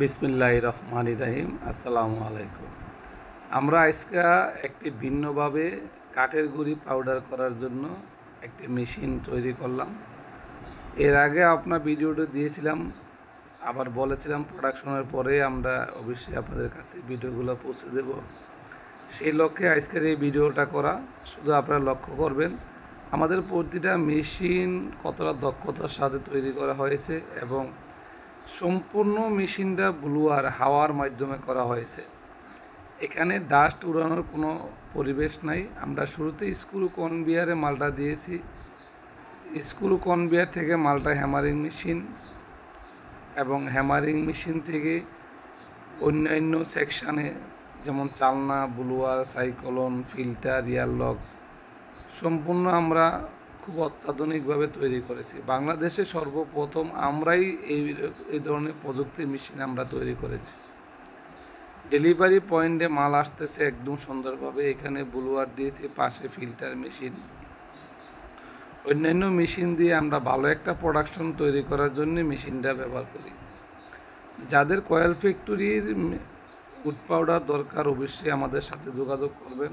বিসমিল্লাহির রহমানির রহিম। আসসালামু আলাইকুম। আমরা আজকে একটি ভিন্নভাবে কাঠের গুঁড়ি পাউডার করার জন্য একটি মেশিন তৈরি করলাম। এর আগে আপনার ভিডিওটা দিয়েছিলাম, আবার বলেছিলাম প্রোডাকশনের পরে আমরা অবশ্যই আপনাদের কাছে ভিডিওগুলো পৌঁছে দেব। সেই লক্ষ্যে আজকের এই ভিডিওটা করা। শুধু আপনারা লক্ষ্য করবেন আমাদের প্রতিটা মেশিন কতটা দক্ষতার সাথে তৈরি করা হয়েছে এবং সম্পূর্ণ মেশিনটা ব্লোয়ার হাওয়ার মাধ্যমে করা হয়েছে। এখানে ডাস্ট উড়ানোর কোনো পরিবেশ নাই। আমরা শুরুতে স্ক্রু কনভেয়ারে মালটা দিয়েছি। স্ক্রু কনভেয়ার থেকে মালটা হ্যামারিং মেশিন এবং হ্যামারিং মেশিন থেকে অন্যান্য সেকশানে যেমন চালনা, ব্লোয়ার, সাইক্লোন, ফিল্টার, এয়ারলক সম্পূর্ণ আমরা খুব অত্যাধুনিকভাবে তৈরি করেছি। বাংলাদেশে সর্বপ্রথম আমরাই এই ধরনের প্রযুক্তির মেশিন আমরা তৈরি করেছি। ডেলিভারি পয়েন্টে মাল আসতেছে একদম সুন্দরভাবে। এখানে ব্লোয়ার দিয়েছি, পাশে ফিল্টার মেশিন, অন্যান্য মেশিন দিয়ে আমরা ভালো একটা প্রোডাকশন তৈরি করার জন্য মেশিনটা ব্যবহার করি। যাদের কয়েল ফ্যাক্টরির উড পাউডার দরকার অবশ্যই আমাদের সাথে যোগাযোগ করবেন।